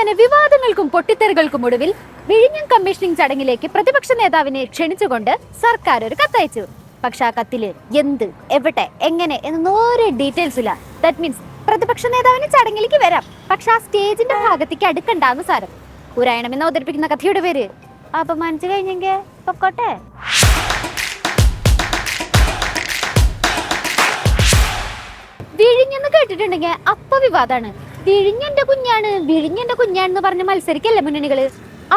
അങ്ങനെ വിവാദങ്ങൾക്കും പൊട്ടിത്തെറികൾക്കും ഒടുവിൽ വിഴിഞ്ഞം കമ്മീഷനിംഗ് ചടങ്ങിലേക്ക് പ്രതിപക്ഷ നേതാവിനെ ക്ഷണിച്ചുകൊണ്ട് സർക്കാർ ഒരു കത്തയച്ചു. പക്ഷെ ആ കത്തില് എന്ത്, എവിടെ, എങ്ങനെ എന്നൊന്നും ഒരു ഡീറ്റെയിൽസ് ഇല്ല. ദാറ്റ് മീൻസ് പ്രതിപക്ഷ നേതാവിന് ചടങ്ങിലേക്ക് വരാം, പക്ഷെ ആ സ്റ്റേജിന്റെ ഭാഗത്തേക്ക് അടുക്കണ്ടാന്ന് സാരം. പുരായണം എന്ന് അവതരിപ്പിക്കുന്ന കഥയുടെ പേര് അപമാനിച്ചു കഴിഞ്ഞെങ്കിൽ പൊക്കോട്ടെ. വിഴിഞ്ഞെന്ന് കേട്ടിട്ടുണ്ടെങ്കിൽ അപ്പൊ വിവാദാണ്. വിഴിഞ്ഞെന്റെ കുഞ്ഞാണ്, വിഴിഞ്ഞെന്റെ കുഞ്ഞാണെന്ന് പറഞ്ഞ് മത്സരിക്കല്ലേ മുന്നണികള്.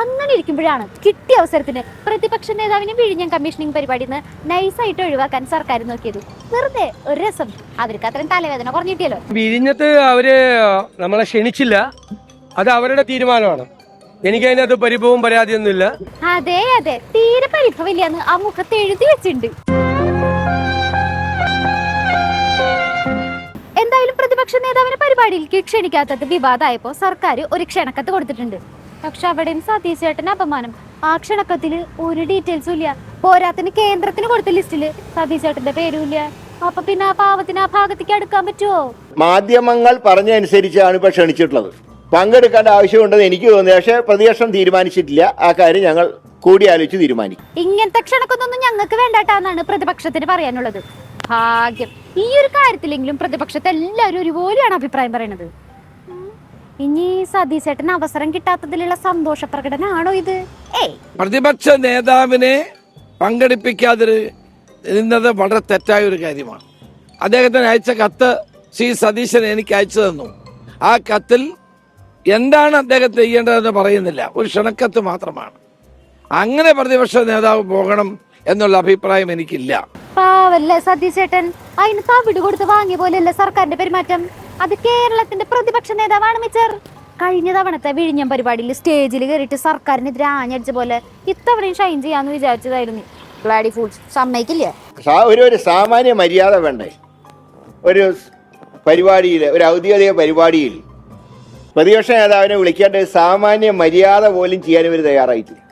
അങ്ങനെ ഇരിക്കുമ്പോഴാണ് കിട്ടിയ അവസരത്തിന് പ്രതിപക്ഷ നേതാവിനെ വിഴിഞ്ഞം കമ്മീഷനിങ് പരിപാടിയിൽ നിന്ന് നൈസായിട്ട് ഒഴിവാക്കാൻ സർക്കാർ നോക്കിയത്. വെറുതെ ഒരു രസം, അവർക്ക് അത്രയും തലവേദന കുറഞ്ഞിട്ടിയല്ലോ. വിഴിഞ്ഞത്ത് അവര് നമ്മളെ ക്ഷണിച്ചില്ല, അത് അവരുടെ തീരുമാനമാണ്. എനിക്ക് അതിനകത്ത് പരിഭവവും പരാതിയൊന്നുമില്ല. അതെ അതെ, തീരെ പരിഭവമില്ലാന്ന് ആ മുഖത്ത് എഴുതി വെച്ചിട്ടുണ്ട്. എന്തായാലും പ്രതിപക്ഷ നേതാവിനെ പരിപാടിയിലേക്ക് ക്ഷണിക്കാത്തത് വിവാദമായപ്പോ സർക്കാർ ഒരു ക്ഷണക്കത്ത് കൊടുത്തിട്ടുണ്ട്. പക്ഷെ അവിടെയും സതീശ് ചേട്ടന് അപമാനം. ആ ക്ഷണക്കത്തില് ഒരു ഡീറ്റെയിൽസും ഇല്ല. പോരാത്തിന് കേന്ദ്രത്തിന് കൊടുത്ത ലിസ്റ്റില് സതീശ് ചേട്ടന്റെ പേരും ഇല്ല. അപ്പൊ പിന്നെ ആ പാവത്തിന് ആ ഭാഗത്തേക്ക് അടുക്കാൻ പറ്റുമോ? മാധ്യമങ്ങൾ പറഞ്ഞനുസരിച്ചാണ് ഇപ്പൊ ക്ഷണിച്ചിട്ടുള്ളത്. പങ്കെടുക്കേണ്ട ആവശ്യമുണ്ടെന്ന് എനിക്ക് തോന്നുന്നു. പക്ഷെ പ്രതിപക്ഷം തീരുമാനിച്ചിട്ടില്ല. ആ കാര്യം ഞങ്ങൾ കൂടിയാലോചിച്ച് തീരുമാനിക്കും. ഇങ്ങനത്തെ ക്ഷണക്കൊന്നും ഞങ്ങൾക്ക് വേണ്ടാട്ടാന്നാണ് പ്രതിപക്ഷത്തിന് പറയാനുള്ളത്. ഭാഗ്യം ഈ ഒരു കാര്യത്തിലെങ്കിലും പ്രതിപക്ഷത്തെ എല്ലാവരും ഒരുപോലെയാണ് അഭിപ്രായം പറയുന്നത്. ഇനി സതീശ് ചേട്ടന് അവസരം കിട്ടാത്തതിലുള്ള സന്തോഷ പ്രകടനമാണോ ഇത്? പ്രതിപക്ഷ നേതാവിനെ പങ്കെടുപ്പിക്കാതിരുന്നത് വളരെ തെറ്റായ ഒരു കാര്യമാണ്. അദ്ദേഹത്തിന് അയച്ച കത്ത് ശ്രീ സതീശൻ എനിക്ക് അയച്ചു തന്നു. ആ കത്തിൽ എന്താണ് അദ്ദേഹം ചെയ്യേണ്ടതെന്ന് പറയുന്നില്ല, ഒരു ക്ഷണക്കത്ത് മാത്രമാണ്. അങ്ങനെ പ്രതിപക്ഷ നേതാവ് പോകണം എന്നുള്ള അഭിപ്രായം എനിക്കില്ല. പാവല്ലേ സതീശ് ചേട്ടൻ, അതിന് തവിട് കൊടുത്ത് വാങ്ങിയ പോലെയല്ല സർക്കാരിന്റെ പെരുമാറ്റം. അത് കേരളത്തിന്റെ പ്രതിപക്ഷ നേതാവാണ് മിച്ചർ. കഴിഞ്ഞ തവണത്തെ വിഴിഞ്ഞം പരിപാടിയിൽ സ്റ്റേജിൽ കയറിയിട്ട് സർക്കാരിനെതിരെ ആഞ്ഞടിച്ച പോലെ ഇത്തവണയും ഷൈൻ ചെയ്യാന്ന് വിചാരിച്ചതായിരുന്നു. Bloody fools സമ്മതിക്കില്ലേ? ഒരു സാമാന്യ മര്യാദ വേണ്ടേ? ഒരു പരിപാടിയിൽ, ഒരു ഔദ്യോഗിക പരിപാടിയിൽ പ്രതിപക്ഷ നേതാവിനെ വിളിക്കേണ്ട സാമാന്യ മര്യാദ പോലും ചെയ്യാൻ ഇവർ തയ്യാറായിട്ടില്ല.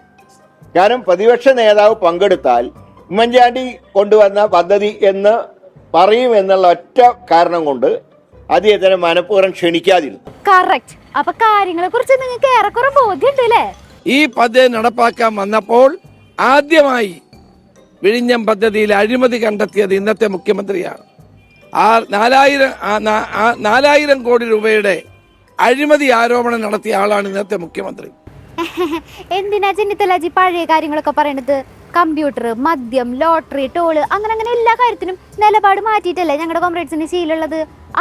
കാരണം പ്രതിപക്ഷ നേതാവ് പങ്കെടുത്താൽ ഉമ്മൻചാണ്ടി കൊണ്ടുവന്ന പദ്ധതി എന്ന് പറയുമെന്നുള്ള ഒറ്റ കാരണം കൊണ്ട് അദ്ദേഹത്തിനെ മനഃപൂർവ്വം ക്ഷണിക്കാതിരുന്നു. കറക്റ്റ്. അപ്പൊ കാര്യങ്ങളെ കുറിച്ച് നിങ്ങൾക്ക് ഏറെക്കുറെ ബോധ്യമുണ്ടല്ലേ? ഈ പദ്ധതി നടപ്പാക്കാൻ വന്നപ്പോൾ ആദ്യമായി വിഴിഞ്ഞം പദ്ധതിയിൽ അഴിമതി കണ്ടെത്തിയത് ഇന്നത്തെ മുഖ്യമന്ത്രിയാണ്. ആ 4000 കോടി രൂപയുടെ അഴിമതി ആരോപണം നടത്തിയ ആളാണ് ഇന്നത്തെ മുഖ്യമന്ത്രി. എന്തിനാ ചെന്നിത്തലാജി പഴയ കാര്യങ്ങളൊക്കെ പറയണത്? കമ്പ്യൂട്ടർ, മദ്യം, ലോട്ടറി, ടോള്, അങ്ങനെ എല്ലാ കാര്യത്തിനും നിലപാട് മാറ്റിയിട്ടല്ലേ ഞങ്ങളുടെ കോമ്രേഡ്സിന് ശീലമുള്ളത്.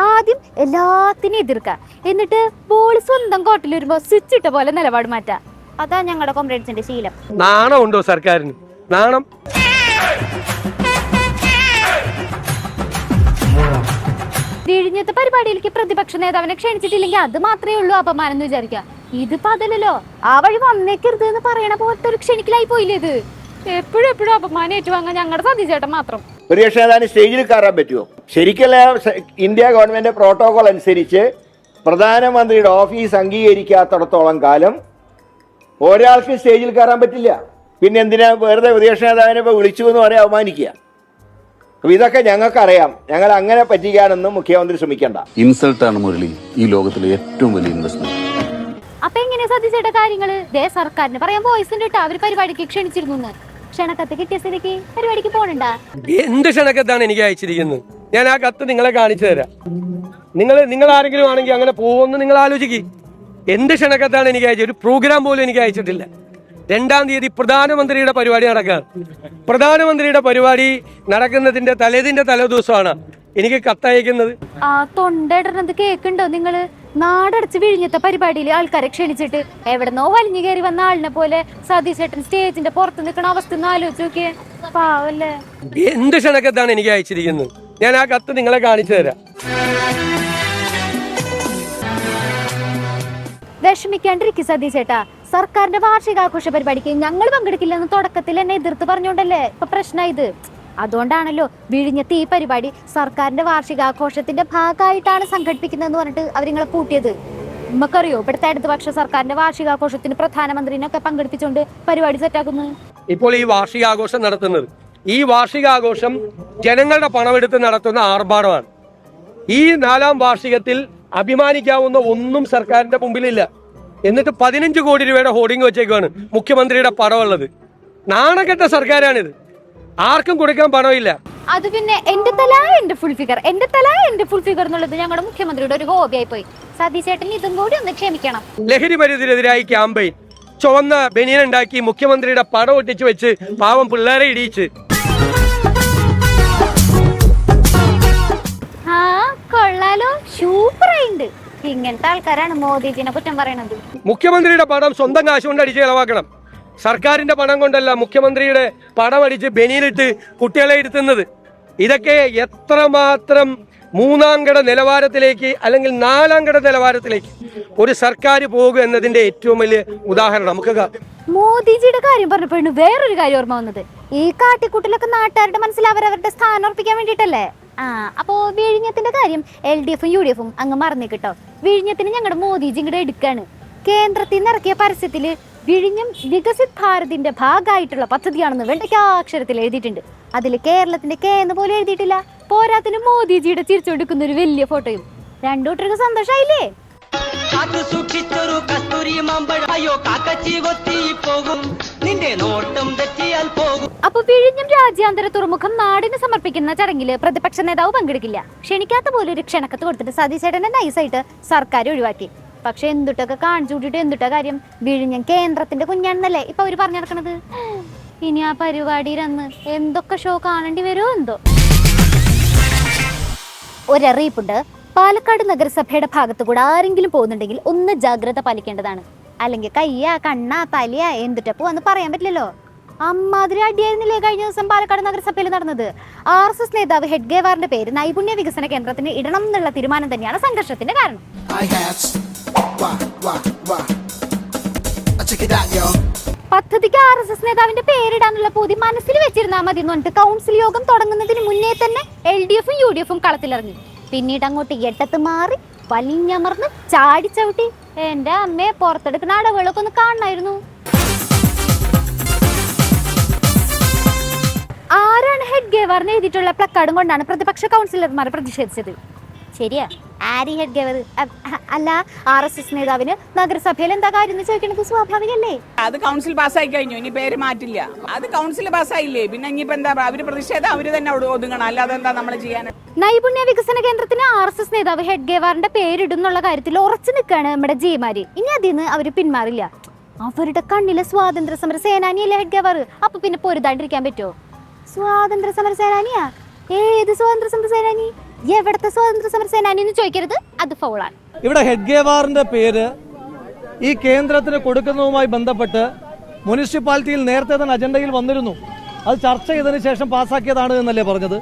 ആദ്യം എല്ലാത്തിനും എതിർക്കുക, എന്നിട്ട് ബോൾ സ്വന്തം കോട്ടിൽ വരുമ്പോ സ്വിച്ച് ഇട്ട പോലെ നിലപാട് മാറ്റാ. അതാ ഞങ്ങളുടെ കോമ്രേഡ്സിന്റെ ശീലം. നാണം ഉണ്ടോ സർക്കാരിന്? നാണം. വിഴിഞ്ഞത്തെ പരിപാടിയിലേക്ക് പ്രതിപക്ഷ നേതാവിനെ ക്ഷണിച്ചിട്ടില്ലെങ്കിൽ അത് മാത്രമേ ഉള്ളൂ അപമാനം എന്ന് വിചാരിക്കാം. ഇതിപ്പോ അതല്ലല്ലോ. ആ വഴി വന്നേക്കരുത് എന്ന് പറയണ പോലത്തെ ഒരു ക്ഷണിക്കലായി പോയില്ലേ ഇത്? എപ്പോഴും അപമാനം ഏറ്റുവാങ്ങാൻ ഞങ്ങളുടെ സതീശ് ചേട്ടൻ മാത്രം. പ്രതിപക്ഷ നേതാവിന് സ്റ്റേജിൽ കയറാൻ പറ്റുമോ? ശരിക്കല്ല, ഇന്ത്യ ഗവൺമെന്റ് പ്രോട്ടോകോൾ അനുസരിച്ച് പ്രധാനമന്ത്രിയുടെ ഓഫീസ് അംഗീകരിക്കാത്തിടത്തോളം കാലം ഒരാൾക്ക് സ്റ്റേജിൽ കയറാൻ പറ്റില്ല. പിന്നെ എന്തിനാ വെറുതെ പ്രതിപക്ഷ നേതാവിനെ ഇപ്പൊ വിളിച്ചു എന്ന് പറയാൻ അവമാനിക്കുക? അപ്പൊ ഇതൊക്കെ ഞങ്ങൾക്കറിയാം. ഞങ്ങൾ അങ്ങനെ പറ്റിക്കാനൊന്നും മുഖ്യമന്ത്രി ശ്രമിക്കണ്ട. ഇൻസൾട്ടാണ് മുരളി ഈ ലോകത്തിലെ ഏറ്റവും വലിയ ഇൻവെസ്റ്റ്മെന്റ്. അപ്പൊ എങ്ങനെയാ സതീശേട്ട കാര്യങ്ങള്? സർക്കാരിന് പറയാൻ വോയിസ് ഉണ്ട് കേട്ടോ, അവര് പരിപാടിക്ക് ക്ഷണിച്ചിരുന്നു. ക്ഷണക്കത്ത് കിട്ടിയ സ്ഥിതിക്ക് പരിപാടിക്ക് പോകണ്ട. എന്ത് ക്ഷണക്കത്താണ് എനിക്ക് അയച്ചിരിക്കുന്നത്? ഞാൻ ആ കത്ത് നിങ്ങളെ കാണിച്ചു തരാം. നിങ്ങൾ ആരെങ്കിലും ആണെങ്കിൽ അങ്ങനെ പോകുമെന്ന് നിങ്ങൾ ആലോചിക്കും. എന്ത് ക്ഷണക്കത്താണ് എനിക്ക് അയച്ചത്? ഒരു പ്രോഗ്രാം പോലും എനിക്ക് അയച്ചിട്ടില്ല. 2-ാം തീയതി പ്രധാനമന്ത്രിയുടെ പരിപാടി നടക്കുകയാണ്. പ്രധാനമന്ത്രിയുടെ പരിപാടി നടക്കുന്നതിന്റെ തലേദിവസമാണ് എനിക്ക് കത്തയക്കുന്നത്. ആ തൊണ്ടയിടണത് കേക്കുണ്ടോ നിങ്ങള്? നാടടച്ച് വിഴിഞ്ഞത്തെ പരിപാടിയിൽ ആൾക്കാരെ ക്ഷണിച്ചിട്ട് എവിടെന്നോ വലിഞ്ഞു കയറി വന്ന ആളിനെ പോലെ സതീശ് ചേട്ടൻ സ്റ്റേജിന്റെ പുറത്ത് നിൽക്കണ അവസ്ഥ ഒന്ന് ആലോചിച്ച് നോക്കിയേ. പാവല്ലേ. എന്ത് ക്ഷണക്കത്താണ് എനിക്ക് അയച്ചിരിക്കുന്നത്? ഞാൻ ആ കത്ത് നിങ്ങളെ കാണിച്ചു തരാം. വിഷമിക്കാണ്ടിരിക്കും സതീശ് ചേട്ടാ. സർക്കാരിന്റെ വാർഷികാഘോഷ പരിപാടിക്ക് ഞങ്ങൾ പങ്കെടുക്കില്ലെന്ന് തുടക്കത്തിൽ എന്നെ എതിർത്ത് പറഞ്ഞോണ്ടല്ലേ ഇപ്പൊ പ്രശ്നമായത്. അതുകൊണ്ടാണല്ലോ വിഴിഞ്ഞത്ത് ഈ പരിപാടി സർക്കാരിന്റെ വാർഷികാഘോഷത്തിന്റെ ഭാഗമായിട്ടാണ് സംഘടിപ്പിക്കുന്നതെന്ന് പറഞ്ഞിട്ട് അവരിങ്ങളെ കൂട്ടിയത്. നമുക്കറിയോ ഇവിടുത്തെ ഇടതുപക്ഷ സർക്കാരിന്റെ വാർഷികാഘോഷത്തിന് പ്രധാനമന്ത്രിനൊക്കെ പങ്കെടുപ്പിച്ചുകൊണ്ട് പരിപാടി സെറ്റാക്കുന്നത്. ഇപ്പോൾ ഈ വാർഷികാഘോഷം നടത്തുന്നത്, ഈ വാർഷികാഘോഷം ജനങ്ങളുടെ പണമെടുത്ത് നടത്തുന്ന ആർഭാടമാണ്. ഈ 4-ാം വാർഷികത്തിൽ അഭിമാനിക്കാവുന്ന ഒന്നും സർക്കാരിന്റെ മുമ്പിലില്ല. എന്നിട്ട് 15 കോടി രൂപയുടെ ഹോർഡിംഗ് വെച്ചേക്കാണ് മുഖ്യമന്ത്രിയുടെ പടമുള്ളത്. നാണക്കെട്ട സർക്കാരാണിത്. ആർക്കും കൊടുക്കാൻ പണമില്ല. അത് പിന്നെ എന്റെ തല എന്റെ ഫുൾ ഫിഗർ, എന്റെ തല എന്റെ ഫുൾ ഫിഗർ എന്നുള്ളത് ഞങ്ങളുടെ മുഖ്യമന്ത്രിയുടെ ഒരു ഹോബിയായി പോയി. സതീശ് ചേട്ടൻ ഇതും കൂടി ഒന്ന് ക്ഷമിക്കണം. ലഹരി മരുന്നിനെതിരായി ക്യാമ്പയിൻ, ചുവന്ന ബനിയൻ ഉണ്ടാക്കി മുഖ്യമന്ത്രിയുടെ പടം ഒട്ടിച്ചു വെച്ച് പാവം പിള്ളേരെ ഇടിയിച്ച്. ആ കൊള്ളാലോ, സൂപ്പറായിണ്ട്. ഇങ്ങനത്തെ ആൾക്കാരാണ് മോദിജിനെ കുറ്റം പറയണത്. മുഖ്യമന്ത്രിയുടെ പടം സ്വന്തം കാശ് കൊണ്ട് അടിച്ച് ചെലവാക്കണം. സർക്കാരിന്റെ പണം കൊണ്ടല്ല മുഖ്യമന്ത്രിയുടെ പടം അടിച്ച് ബനിയനിട്ട് കുട്ടികളെ ഇരുത്തുന്നത്. ഇതൊക്കെ എത്രമാത്രം 3ാം കട നിലവാരത്തിലേക്ക് അല്ലെങ്കിൽ 4ാം കട നിലവാരത്തിലേക്ക് ഒരു സർക്കാർ പോകുക എന്നതിന്റെ ഏറ്റവും വലിയ ഉദാഹരണം. നമുക്ക് മോദിജിയുടെ കാര്യം പറഞ്ഞപ്പോഴാണ് വേറൊരു കാര്യം ഓർമ്മ വന്നത്. ഈ കാട്ടിക്കൂട്ടിലൊക്കെ നാട്ടുകാരുടെ മനസ്സിൽ അവരവരുടെ സ്ഥാനം ഉറപ്പിക്കാൻ വേണ്ടിയിട്ടല്ലേ. അപ്പോ വിഴിഞ്ഞത്തിന്റെ കാര്യം LDF-ഉം UDF-ഉം അങ്ങ് മറന്നു കിട്ടോ. വിഴിഞ്ഞത്തിന് ഞങ്ങളുടെ മോദിജി ഇങ്ങോട്ട് എടുക്കാണ്. കേന്ദ്രത്തിൽ നിന്ന് ഇറക്കിയ പരസ്യത്തില് വിഴിഞ്ഞം വികസിത് ഭാരതിന്റെ ഭാഗമായിട്ടുള്ള പദ്ധതിയാണെന്ന് വെണ്ടയ്ക്കാക്ഷരത്തിൽ എഴുതിയിട്ടുണ്ട്. അതിൽ കേരളത്തിന്റെ കെ എന്ന് പോലും എഴുതിയിട്ടില്ല. പോരാത്തിന് മോദിജിയുടെ ചിരിച്ചോണ്ടിരിക്കുന്ന ഒരു വലിയ ഫോട്ടോയും. രണ്ടൂട്ടർക്ക് സന്തോഷായില്ലേ? അപ്പൊ വിഴിഞ്ഞം രാജ്യാന്തര തുറമുഖം നാടിന് സമർപ്പിക്കുന്ന ചടങ്ങില് പ്രതിപക്ഷ നേതാവ് പങ്കെടുക്കില്ല. ക്ഷണിക്കാത്ത പോലെ ഒരു ക്ഷണക്കത്ത് കൊടുത്തിട്ട് സതീശ് ചേട്ടനെ നൈസായിട്ട് സർക്കാർ ഒഴിവാക്കി. പക്ഷെ എന്തുട്ടൊക്കെ കാണിച്ചു കൂട്ടിട്ട് എന്തുട്ടാ കാര്യം? വിഴിഞ്ഞം കേന്ദ്രത്തിന്റെ കുഞ്ഞാണെന്നല്ലേ ഇപ്പൊ അവര് പറഞ്ഞു നടക്കണത്. ഇനി ആ പരിപാടിയിലന്ന് എന്തൊക്കെ ഷോ കാണേണ്ടി വരുമോ എന്തോ. ഒരറിയിപ്പുണ്ട്. പാലക്കാട് നഗരസഭയുടെ ഭാഗത്ത് കൂടെ ആരെങ്കിലും പോകുന്നുണ്ടെങ്കിൽ ഒന്ന് ജാഗ്രത പാലിക്കേണ്ടതാണ്. അല്ലെങ്കിൽ കയ്യ കണ്ണ തലിയ എന്തുട്ടാ പോവാന്ന് പറയാൻ പറ്റില്ലല്ലോ. അമ്മാതിരി അടിയായിരുന്നില്ലേ കഴിഞ്ഞ ദിവസം പാലക്കാട് നഗരസഭയിൽ നടന്നത്. RSS നേതാവ് ഹെഡ്ഗേവാറിന്റെ പേര് നൈപുണ്യ വികസന കേന്ദ്രത്തിന് ഇടണം എന്നുള്ള തീരുമാനം തന്നെയാണ് സംഘർഷത്തിന്റെ കാരണം. പദ്ധതിക്ക് RSS നേതാവിന്റെ പേരിടാനുള്ള പൂതി മനസ്സിൽ വെച്ചിരുന്നാൽ മതി എന്ന് പറഞ്ഞിട്ട് കൗൺസിൽ യോഗം തുടങ്ങുന്നതിന് മുന്നേ തന്നെ LDF-ഉം UDF-ഉം കളത്തിലിറങ്ങി. പിന്നീട് അങ്ങോട്ട് എട്ടത്ത് മാറി വലിഞ്ഞമർന്ന് ചാടിച്ചവിട്ടി. എന്റെ അമ്മയെ പുറത്തെടുക്കുന്ന അടവുകളൊക്കെ ഒന്ന് കാണണമായിരുന്നു. ആരാണ് ഹെഡ്ഗേവാറിന് എഴുതിയിട്ടുള്ള പ്ലക്കാർഡും കൊണ്ടാണ് പ്രതിപക്ഷ കൗൺസിലർമാർ പ്രതിഷേധിച്ചത്? ശരിയാ, ആരി ഹെഡ്ഗേവർ അല്ല. RSS നേതാവിന് നഗരസഭയിൽ എന്താ കാര്യം എന്ന് ചോദിക്കുന്നത് സ്വാഭാവികല്ലേ? അത് കൗൺസിൽ പാസ്സായി കഴിഞ്ഞു, ഇനി പേര് മാറ്റില്ല. അത് കൗൺസിൽ പാസ്സായില്ലേ, പിന്നെ ഇനിയിപ്പോ എന്താ അവര് പ്രതിഷേധം അവര് തന്നെ ഒതുങ്ങണം, അല്ലാതെ എന്താ നമ്മൾ ചെയ്യാൻ? നൈപുണ്യ വികസന കേന്ദ്രത്തിന് RSS നേതാവ് ഹെഡ്ഗേവാറിന്റെ പേരിടുന്നുള്ള കാര്യത്തിൽ ഉറച്ചു നിൽക്കാണ് നമ്മുടെ ജിമാര്. ഇനി അതിന്ന് അവര് പിന്മാറില്ല. അവരുടെ കണ്ണിലെ സ്വാതന്ത്ര്യ സമര സേനാനിയല്ലേ ഹെഡ്ഗേവാർ. അപ്പൊ പിന്നെ പൊരുതാണ്ടിരിക്കാൻ പറ്റുമോ? സ്വാതന്ത്ര്യ സമര സേനാനിയാ? ഏത് സ്വാതന്ത്ര്യ സമര സേനാനി? എവിടത്തെ സ്വാതന്ത്ര്യ സമര സേനാനി എന്ന് ചോദിക്കരുത്, അത് ഫൗളാണ്. ഇവിടെ ഹെഡ്ഗേവാറിന്റെ പേര് ഈ കേന്ദ്രത്തിന് കൊടുക്കുന്നതുമായി ബന്ധപ്പെട്ട് മുനിസിപ്പാലിറ്റിയിൽ നേരത്തെ തന്നെ അജണ്ടയിൽ വന്നിരുന്നു. അത് ചർച്ച ചെയ്തതിനു ശേഷം പാസ്സാക്കിയതാണ് എന്നല്ലേ പറഞ്ഞത്?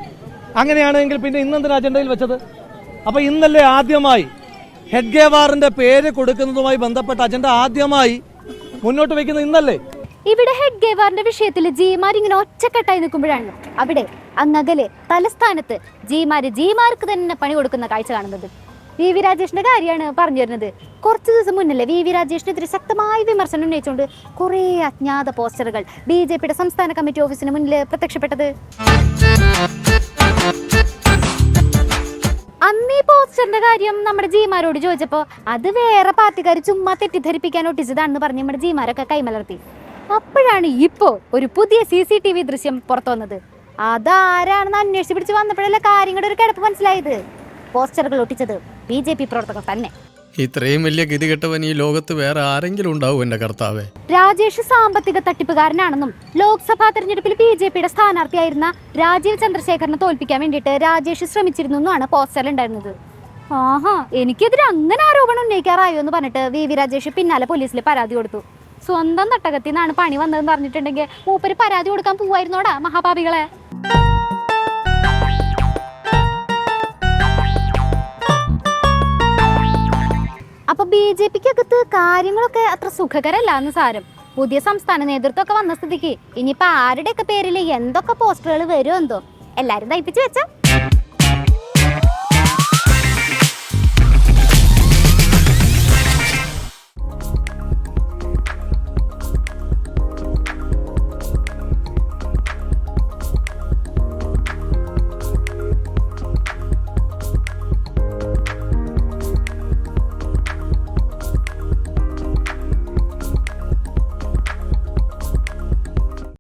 അങ്ങനെയാണെങ്കിൽ പിന്നെ ഇന്നെന്തിനാ അജണ്ടയിൽ വെച്ചത്? അപ്പൊ ഇന്നല്ലേ ആദ്യമായി ഹെഡ്ഗേവാറിന്റെ പേര് കൊടുക്കുന്നതുമായി ബന്ധപ്പെട്ട അജണ്ട ആദ്യമായി മുന്നോട്ട് വയ്ക്കുന്നത് ഇന്നല്ലേ? ഇവിടെ ഹെഡ്ഗേവാറിന്റെ വിഷയത്തിൽ ജിമാർ ഇങ്ങനെ ഒറ്റക്കെട്ടായി നിൽക്കുമ്പോഴാണ് അവിടെ അങ്ങകലെ തലസ്ഥാനത്ത് ജിമാർക്ക് തന്നെ പണി കൊടുക്കുന്ന കാഴ്ച കാണുന്നത്. VV രാജേഷിന്റെ കാര്യമാണ് പറഞ്ഞു വരുന്നത്. കുറച്ചു ദിവസം മുന്നല്ലേ VV രാജേഷിനെതിരെ ശക്തമായ വിമർശനം ഉന്നയിച്ചുകൊണ്ട് കുറെ അജ്ഞാത പോസ്റ്ററുകൾ BJPയുടെ സംസ്ഥാന കമ്മിറ്റി ഓഫീസിന് മുന്നിൽ പ്രത്യക്ഷപ്പെട്ടത്. അന്ന് ഈ പോസ്റ്ററിന്റെ കാര്യം നമ്മുടെ ജിമാരോട് ചോദിച്ചപ്പോ അത് വേറെ പാർട്ടിക്കാർ ചുമ്മാ തെറ്റിദ്ധരിപ്പിക്കാൻ ഒട്ടിച്ചതാണെന്ന് പറഞ്ഞ് നമ്മുടെ ജിമാരൊക്കെ കൈമലർത്തി. അപ്പോഴാണ് ഇപ്പോ ഒരു പുതിയ CCTV ദൃശ്യം പുറത്തു വന്നത്. അതാരാണെന്ന് അന്വേഷിച്ച് പിടിച്ച് വന്നപ്പോഴല്ലേ കാര്യങ്ങളുടെ ഒരു കിടപ്പ് മനസ്സിലായത്. പോസ്റ്ററുകൾ ഒട്ടിച്ചത് BJP പ്രവർത്തകർ തന്നെ. ഇത്രയും വലിയ ഗതികെട്ടവൻ ഈ ലോകത്ത് വേറെ ആരെങ്കിലും ഉണ്ടാവും എന്റെ കർത്താവേ. രാജേഷ് സാമ്പത്തിക തട്ടിപ്പുകാരനാണെന്നും ലോക്സഭാ തെരഞ്ഞെടുപ്പിൽ BJPയുടെ സ്ഥാനാർത്ഥിയായിരുന്ന രാജീവ് ചന്ദ്രശേഖരനെ തോൽപ്പിക്കാൻ വേണ്ടിയിട്ട് രാജേഷ് ശ്രമിച്ചിരുന്നു എന്നാണ് പോസ്റ്ററിൽ ഉണ്ടായിരുന്നത്. ആഹാ, എനിക്കെതിരെ അങ്ങനെ ആരോപണം ഉന്നയിക്കാറായോ എന്ന് പറഞ്ഞിട്ട് VV രാജേഷ് പിന്നാലെ പോലീസിൽ പരാതി കൊടുത്തു. സ്വന്തം തട്ടകത്തിൽ നിന്നാണ് പണി വന്നതെന്ന് പറഞ്ഞിട്ടുണ്ടെങ്കിൽ മൂപ്പര് പരാതി കൊടുക്കാൻ പോവായിരുന്നോടാ മഹാപാപികളെ. അപ്പൊ BJPക്കകത്ത് കാര്യങ്ങളൊക്കെ അത്ര സുഖകരല്ല എന്ന് സാരം. പുതിയ സംസ്ഥാന നേതൃത്വമൊക്കെ വന്ന സ്ഥിതിക്ക് ഇനിയിപ്പോ ആരുടെയൊക്കെ പേരിൽ എന്തൊക്കെ പോസ്റ്ററുകൾ വരുമോ എന്തോ. എല്ലാരും തയ്പ്പിച്ച് വെച്ച